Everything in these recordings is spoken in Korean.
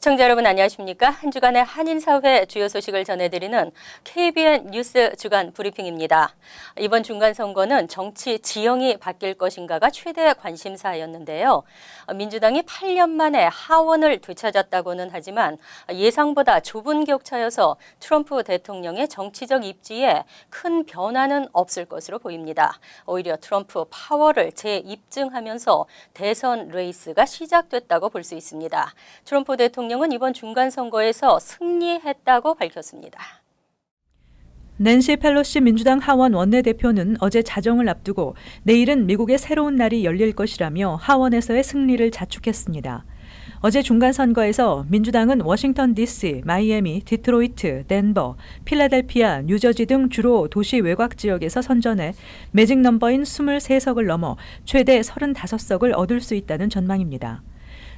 시청자 여러분 안녕하십니까? 한 주간의 한인사회 주요 소식을 전해드리는 KBN 뉴스 주간 브리핑입니다. 이번 중간선거는 정치 지형이 바뀔 것인가가 최대 관심사였는데요. 민주당이 8년 만에 하원을 되찾았다고는 하지만 예상보다 좁은 격차여서 트럼프 대통령의 정치적 입지에 큰 변화는 없을 것으로 보입니다. 오히려 트럼프 파워를 재입증하면서 대선 레이스가 시작됐다고 볼 수 있습니다. 트럼프 대통령은 이번 중간선거에서 승리했다고 밝혔습니다. 낸시 펠로시 민주당 하원 원내대표는 어제 자정을 앞두고 내일은 미국의 새로운 날이 열릴 것이라며 하원에서의 승리를 자축했습니다. 어제 중간선거에서 민주당은 워싱턴 DC, 마이애미, 디트로이트, 덴버, 필라델피아, 뉴저지 등 주로 도시 외곽 지역에서 선전해 매직 넘버인 23석을 넘어 최대 35석을 얻을 수 있다는 전망입니다.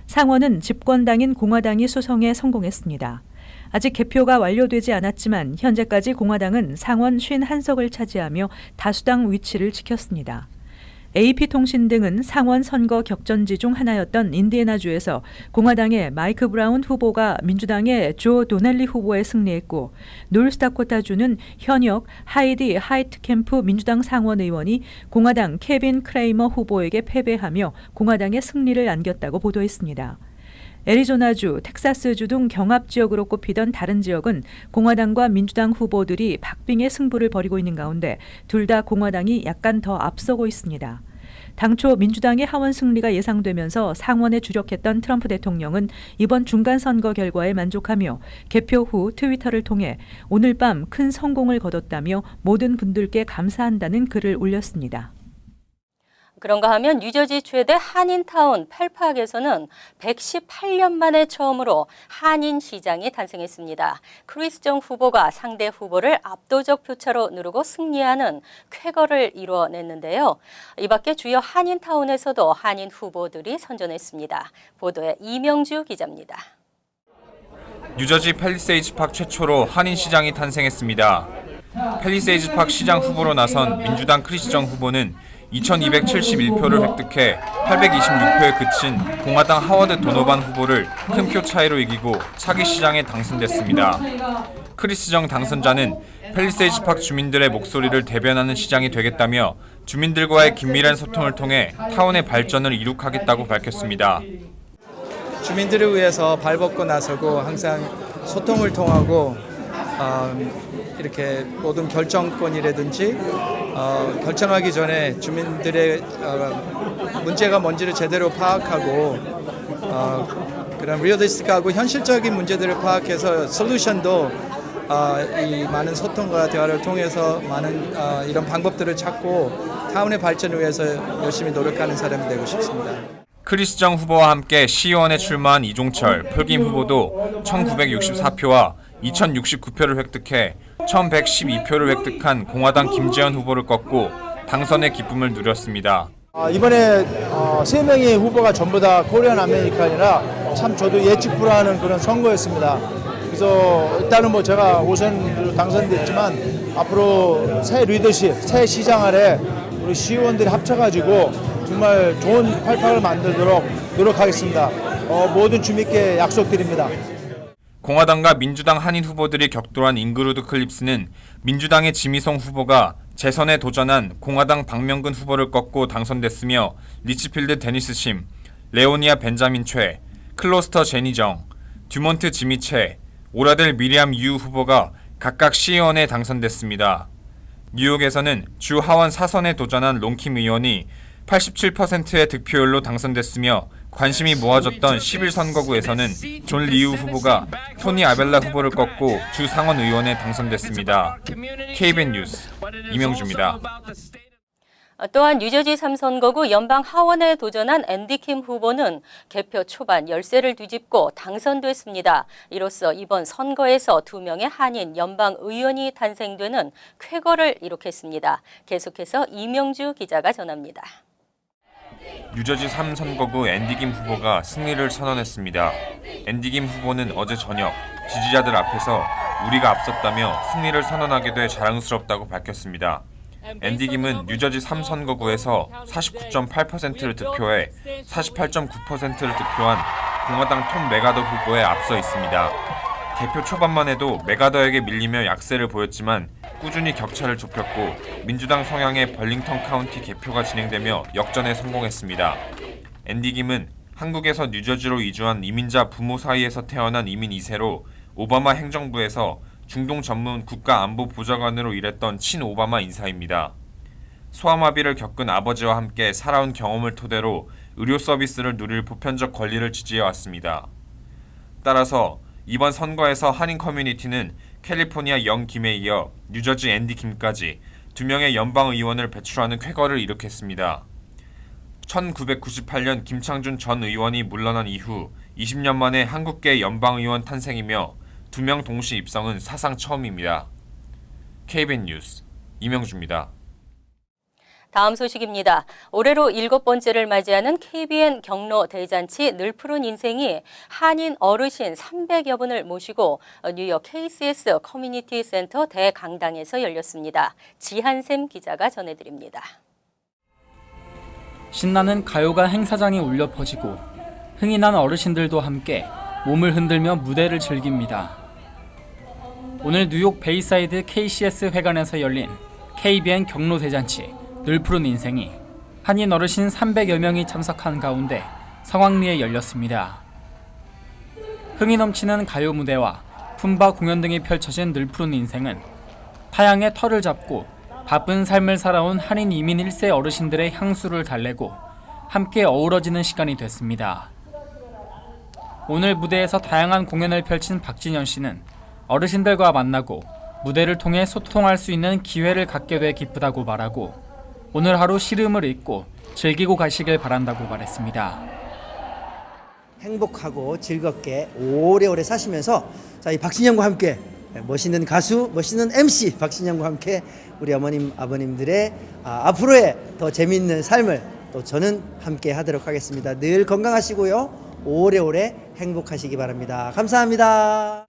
상원은 집권당인 공화당이 수성에 성공했습니다. 아직 개표가 완료되지 않았지만 현재까지 공화당은 상원 51석을 차지하며 다수당 위치를 지켰습니다. AP통신 등은 상원 선거 격전지 중 하나였던 인디애나주에서 공화당의 마이크 브라운 후보가 민주당의 조 도넬리 후보에 승리했고, 노스다코타주는 현역 하이디 하이트캠프 민주당 상원 의원이 공화당 케빈 크레이머 후보에게 패배하며 공화당의 승리를 안겼다고 보도했습니다. 애리조나주, 텍사스주 등 경합 지역으로 꼽히던 다른 지역은 공화당과 민주당 후보들이 박빙의 승부를 벌이고 있는 가운데 둘 다 공화당이 약간 더 앞서고 있습니다. 당초 민주당의 하원 승리가 예상되면서 상원에 주력했던 트럼프 대통령은 이번 중간선거 결과에 만족하며 개표 후 트위터를 통해 오늘 밤 큰 성공을 거뒀다며 모든 분들께 감사한다는 글을 올렸습니다. 그런가 하면 뉴저지 최대 한인타운 펠팍에서는 118년 만에 처음으로 한인시장이 탄생했습니다. 크리스 정 후보가 상대 후보를 압도적 표차로 누르고 승리하는 쾌거를 이뤄냈는데요. 이 밖에 주요 한인타운에서도 한인 후보들이 선전했습니다. 보도에 이명주 기자입니다. 뉴저지 팰리세이즈 팍 최초로 한인시장이 탄생했습니다. 팰리세이즈 팍 시장 후보로 나선 민주당 크리스 정 후보는 2271표를 획득해 826표에 그친 공화당 하워드 도노반 후보를 큰 표 차이로 이기고 차기 시장에 당선됐습니다. 크리스 정 당선자는 팰리세이즈 팍 주민들의 목소리를 대변하는 시장이 되겠다며 주민들과의 긴밀한 소통을 통해 타운의 발전을 이룩하겠다고 밝혔습니다. 주민들을 위해서 발벗고 나서고 항상 소통을 통하고 이렇게 모든 결정권이라든지 결정하기 전에 주민들의 문제가 뭔지를 제대로 파악하고 그런 리얼리스틱하고 현실적인 문제들을 파악해서 솔루션도 이 많은 소통과 대화를 통해서 많은 이런 방법들을 찾고 타운의 발전을 위해서 열심히 노력하는 사람이 되고 싶습니다. 크리스 정 후보와 함께 시의원에 출마한 이종철, 풀김 후보도 1964표와 2069표를 획득해 1112표를 획득한 공화당 김재현 후보를 꺾고 당선의 기쁨을 누렸습니다. 이번에 3명의 후보가 전부 다 코리안 아메리칸이라 참 저도 예측 불허하는 그런 선거였습니다. 그래서 일단은 제가 우선으로 당선됐지만 앞으로 새 리더십, 새 시장 아래 우리 시의원들이 합쳐가지고 정말 좋은 팔팍을 만들도록 노력하겠습니다. 모든 주민께 약속드립니다. 공화당과 민주당 한인 후보들이 격돌한 잉그루드 클립스는 민주당의 지미송 후보가 재선에 도전한 공화당 박명근 후보를 꺾고 당선됐으며 리치필드 데니스 심, 레오니아 벤자민 최, 클로스터 제니정, 듀몬트 지미 최, 오라델 미리암 유 후보가 각각 시의원에 당선됐습니다. 뉴욕에서는 주 하원 4선에 도전한 롱킴 의원이 87%의 득표율로 당선됐으며 관심이 모아졌던 11선거구에서는 존 리우 후보가 토니 아벨라 후보를 꺾고 주 상원 의원에 당선됐습니다. KBN 뉴스 이명주입니다. 또한 뉴저지 3선거구 연방 하원에 도전한 앤디 킴 후보는 개표 초반 열세를 뒤집고 당선됐습니다. 이로써 이번 선거에서 2명의 한인 연방 의원이 탄생되는 쾌거를 이룩했습니다. 계속해서 이명주 기자가 전합니다. 뉴저지 3선거구 앤디 김 후보가 승리를 선언했습니다. 앤디 김 후보는 어제 저녁 지지자들 앞에서 우리가 앞섰다며 승리를 선언하게 돼 자랑스럽다고 밝혔습니다. 앤디 김은 뉴저지 3선거구에서 49.8%를 득표해 48.9%를 득표한 공화당 톰 메가더 후보에 앞서 있습니다. 개표 초반만 해도 메가더에게 밀리며 약세를 보였지만 꾸준히 격차를 좁혔고 민주당 성향의 벌링턴 카운티 개표가 진행되며 역전에 성공했습니다. 앤디 김은 한국에서 뉴저지로 이주한 이민자 부모 사이에서 태어난 이민 2세로 오바마 행정부에서 중동 전문 국가안보보좌관으로 일했던 친오바마 인사입니다. 소아마비를 겪은 아버지와 함께 살아온 경험을 토대로 의료 서비스를 누릴 보편적 권리를 지지해왔습니다. 따라서 이번 선거에서 한인 커뮤니티는 캘리포니아 영 김에 이어 뉴저지 앤디 김까지 2명의 연방 의원을 배출하는 쾌거를 일으켰습니다. 1998년 김창준 전 의원이 물러난 이후 20년 만에 한국계 연방 의원 탄생이며 2명 동시 입성은 사상 처음입니다. KBN 뉴스 이명주입니다. 다음 소식입니다. 올해로 7번째를 맞이하는 KBN 경로 대잔치 늘 푸른 인생이 한인 어르신 300여 분을 모시고 뉴욕 KCS 커뮤니티 센터 대강당에서 열렸습니다. 지한샘 기자가 전해드립니다. 신나는 가요가 행사장에 울려 퍼지고 흥이 난 어르신들도 함께 몸을 흔들며 무대를 즐깁니다. 오늘 뉴욕 베이사이드 KCS 회관에서 열린 KBN 경로 대잔치 늘 푸른 인생이 한인 어르신 300여 명이 참석한 가운데 성황리에 열렸습니다. 흥이 넘치는 가요 무대와 품바 공연 등이 펼쳐진 늘 푸른 인생은 타양의 털을 잡고 바쁜 삶을 살아온 한인 이민 1세 어르신들의 향수를 달래고 함께 어우러지는 시간이 됐습니다. 오늘 무대에서 다양한 공연을 펼친 박진현 씨는 어르신들과 만나고 무대를 통해 소통할 수 있는 기회를 갖게 돼 기쁘다고 말하고 오늘 하루 시름을 잊고 즐기고 가시길 바란다고 말했습니다. 행복하고 즐겁게 오래오래 사시면서 자, 이 박진영과 함께 멋있는 가수, 멋있는 MC 박진영과 함께 우리 어머님, 아버님들의 앞으로의 더 재미있는 삶을 또 저는 함께 하도록 하겠습니다. 늘 건강하시고요. 오래오래 행복하시기 바랍니다. 감사합니다.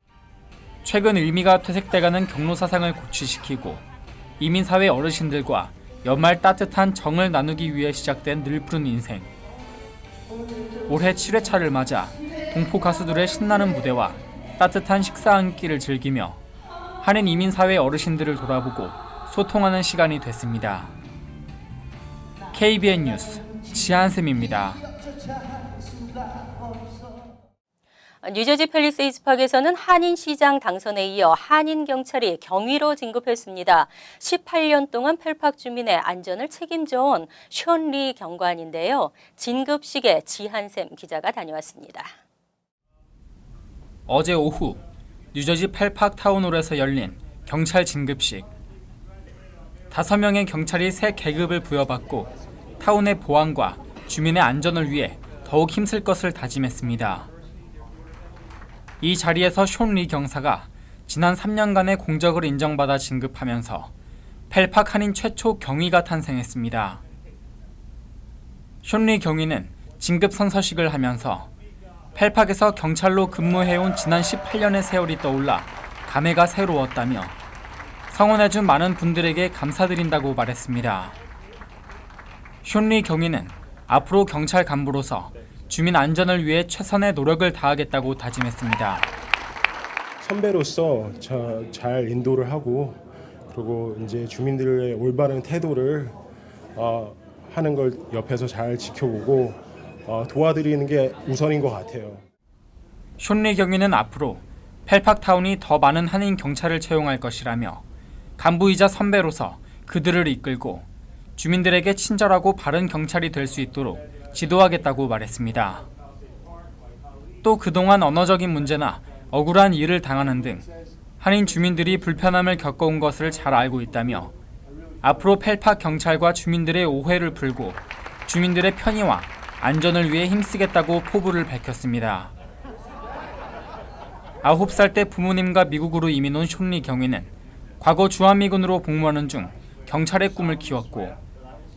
최근 의미가 퇴색돼가는 경로 사상을 고취시키고 이민사회 어르신들과 연말 따뜻한 정을 나누기 위해 시작된 늘 푸른 인생. 올해 7회차를 맞아 동포 가수들의 신나는 무대와 따뜻한 식사 한 끼를 즐기며 한인 이민사회 어르신들을 돌아보고 소통하는 시간이 됐습니다. KBN 뉴스 지한샘입니다. 뉴저지 팰리세이드 파크에서는 한인시장 당선에 이어 한인경찰이 경위로 진급했습니다. 18년 동안 펠팍 주민의 안전을 책임져온 션 리 경관인데요. 진급식에 지한샘 기자가 다녀왔습니다. 어제 오후 뉴저지 펠팍 타운홀에서 열린 경찰 진급식. 5명의 경찰이 새 계급을 부여받고 타운의 보안과 주민의 안전을 위해 더욱 힘쓸 것을 다짐했습니다. 이 자리에서 션 리 경사가 지난 3년간의 공적을 인정받아 진급하면서 펠팍 한인 최초 경위가 탄생했습니다. 션 리 경위는 진급 선서식을 하면서 펠팍에서 경찰로 근무해온 지난 18년의 세월이 떠올라 감회가 새로웠다며 성원해준 많은 분들에게 감사드린다고 말했습니다. 션 리 경위는 앞으로 경찰 간부로서 주민 안전을 위해 최선의 노력을 다하겠다고 다짐했습니다. 선배로서 잘 인도를 하고 그리고 이제 주민들의 올바른 태도를 하는 걸 옆에서 잘 지켜보고 도와드리는 게 우선인 것 같아요. 션 리 경위는 앞으로 펠팍 타운이 더 많은 한인 경찰을 채용할 것이라며 간부이자 선배로서 그들을 이끌고 주민들에게 친절하고 바른 경찰이 될 수 있도록 지도하겠다고 말했습니다. 또 그동안 언어적인 문제나 억울한 일을 당하는 등 한인 주민들이 불편함을 겪어온 것을 잘 알고 있다며 앞으로 펠팍 경찰과 주민들의 오해를 풀고 주민들의 편의와 안전을 위해 힘쓰겠다고 포부를 밝혔습니다. 9살 때 부모님과 미국으로 이민 온 션 리 경위는 과거 주한미군으로 복무하는 중 경찰의 꿈을 키웠고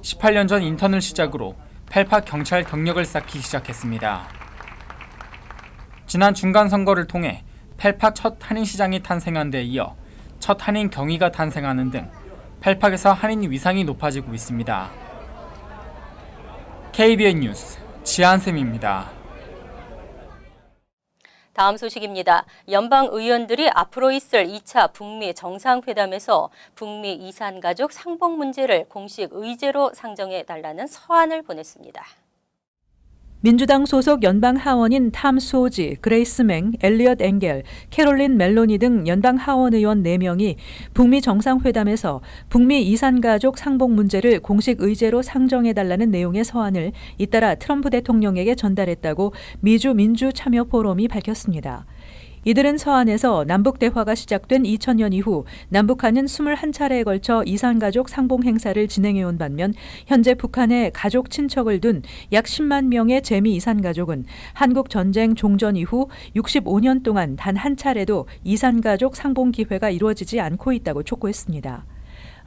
18년 전 인턴을 시작으로 펠팍 경찰 경력을 쌓기 시작했습니다. 지난 중간 선거를 통해 펠팍 첫 한인시장이 탄생한 데 이어 첫 한인 경위가 탄생하는 등 펠팍에서 한인 위상이 높아지고 있습니다. KBN 뉴스 지한샘입니다. 다음 소식입니다. 연방 의원들이 앞으로 있을 2차 북미 정상회담에서 북미 이산가족 상봉 문제를 공식 의제로 상정해달라는 서한을 보냈습니다. 민주당 소속 연방 하원인 탐 소지, 그레이스 맹, 엘리엇 앵겔, 캐롤린 멜로니 등 연방 하원 의원 4명이 북미 정상회담에서 북미 이산가족 상봉 문제를 공식 의제로 상정해달라는 내용의 서한을 잇따라 트럼프 대통령에게 전달했다고 미주 민주참여 포럼이 밝혔습니다. 이들은 서한에서 남북 대화가 시작된 2000년 이후 남북한은 21차례에 걸쳐 이산가족 상봉 행사를 진행해온 반면 현재 북한의 가족 친척을 둔 약 10만 명의 재미 이산가족은 한국 전쟁 종전 이후 65년 동안 단 한 차례도 이산가족 상봉 기회가 이루어지지 않고 있다고 촉구했습니다.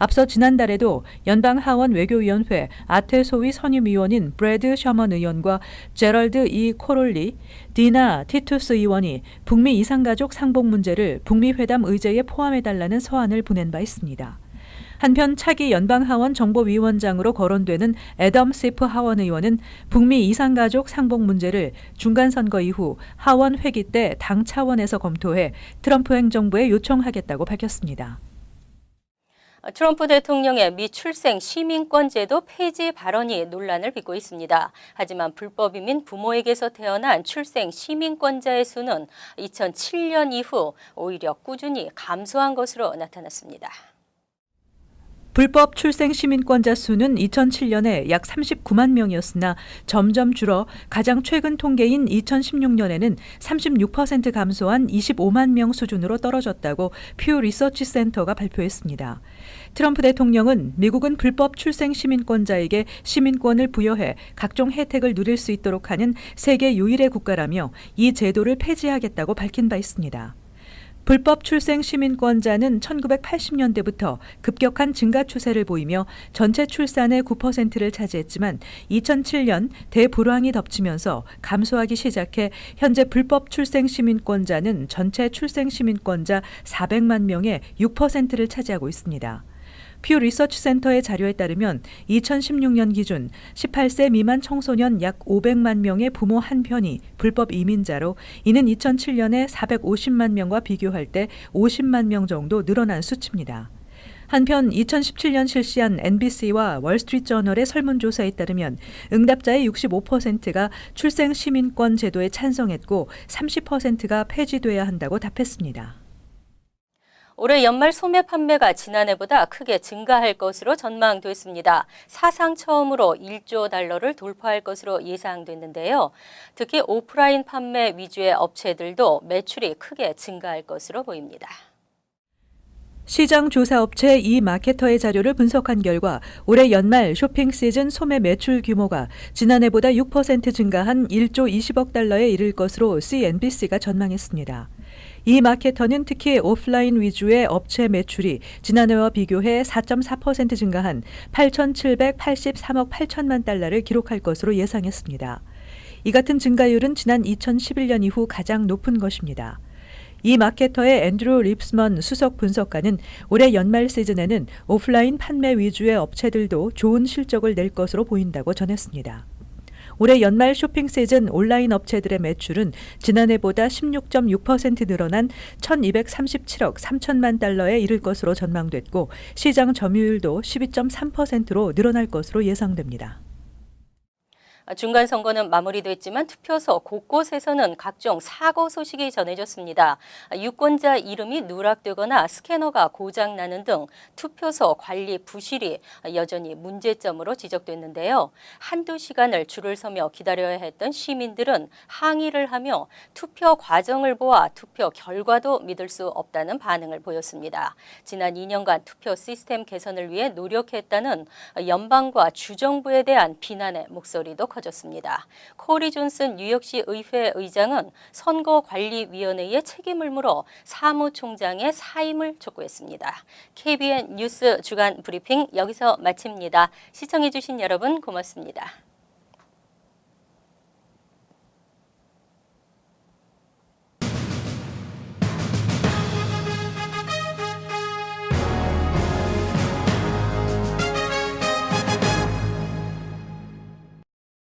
앞서 지난달에도 연방하원 외교위원회 아태소위 선임위원인 브래드 셔먼 의원과 제럴드 이 코롤리, 디나 티투스 의원이 북미 이산가족 상봉 문제를 북미 회담 의제에 포함해달라는 서한을 보낸 바 있습니다. 한편 차기 연방하원 정보위원장으로 거론되는 애덤 시프 하원 의원은 북미 이산가족 상봉 문제를 중간선거 이후 하원 회기 때 당 차원에서 검토해 트럼프 행정부에 요청하겠다고 밝혔습니다. 트럼프 대통령의 미 출생 시민권 제도 폐지 발언이 논란을 빚고 있습니다. 하지만 불법 이민 부모에게서 태어난 출생 시민권자의 수는 2007년 이후 오히려 꾸준히 감소한 것으로 나타났습니다. 불법 출생 시민권자 수는 2007년에 약 39만 명이었으나 점점 줄어 가장 최근 통계인 2016년에는 36% 감소한 25만 명 수준으로 떨어졌다고 퓨 리서치 센터가 발표했습니다. 트럼프 대통령은 미국은 불법 출생 시민권자에게 시민권을 부여해 각종 혜택을 누릴 수 있도록 하는 세계 유일의 국가라며 이 제도를 폐지하겠다고 밝힌 바 있습니다. 불법 출생 시민권자는 1980년대부터 급격한 증가 추세를 보이며 전체 출산의 9%를 차지했지만 2007년 대불황이 덮치면서 감소하기 시작해 현재 불법 출생 시민권자는 전체 출생 시민권자 400만 명의 6%를 차지하고 있습니다. 퓨 리서치 센터의 자료에 따르면 2016년 기준 18세 미만 청소년 약 500만 명의 부모 한 편이 불법 이민자로 이는 2007년에 450만 명과 비교할 때 50만 명 정도 늘어난 수치입니다. 한편 2017년 실시한 NBC와 월스트리트저널의 설문조사에 따르면 응답자의 65%가 출생 시민권 제도에 찬성했고 30%가 폐지돼야 한다고 답했습니다. 올해 연말 소매 판매가 지난해보다 크게 증가할 것으로 전망됐습니다. 사상 처음으로 1조 달러를 돌파할 것으로 예상됐는데요. 특히 오프라인 판매 위주의 업체들도 매출이 크게 증가할 것으로 보입니다. 시장 조사업체 이마케터의 자료를 분석한 결과 올해 연말 쇼핑 시즌 소매 매출 규모가 지난해보다 6% 증가한 1조 20억 달러에 이를 것으로 CNBC가 전망했습니다. 이 마케터는 특히 오프라인 위주의 업체 매출이 지난해와 비교해 4.4% 증가한 8,783억 8천만 달러를 기록할 것으로 예상했습니다. 이 같은 증가율은 지난 2011년 이후 가장 높은 것입니다. 이 마케터의 앤드루 립스먼 수석 분석가는 올해 연말 시즌에는 오프라인 판매 위주의 업체들도 좋은 실적을 낼 것으로 보인다고 전했습니다. 올해 연말 쇼핑 시즌 온라인 업체들의 매출은 지난해보다 16.6% 늘어난 1,237억 3천만 달러에 이를 것으로 전망됐고 시장 점유율도 12.3%로 늘어날 것으로 예상됩니다. 중간선거는 마무리됐지만 투표소 곳곳에서는 각종 사고 소식이 전해졌습니다. 유권자 이름이 누락되거나 스캐너가 고장나는 등 투표소 관리 부실이 여전히 문제점으로 지적됐는데요. 한두 시간을 줄을 서며 기다려야 했던 시민들은 항의를 하며 투표 과정을 보아 투표 결과도 믿을 수 없다는 반응을 보였습니다. 지난 2년간 투표 시스템 개선을 위해 노력했다는 연방과 주정부에 대한 비난의 목소리도 커졌습니다. 코리 존슨 뉴욕시 의회 의장은 선거관리위원회의 책임을 물어 사무총장의 사임을 촉구했습니다. KBN 뉴스 주간 브리핑 여기서 마칩니다. 시청해주신 여러분 고맙습니다.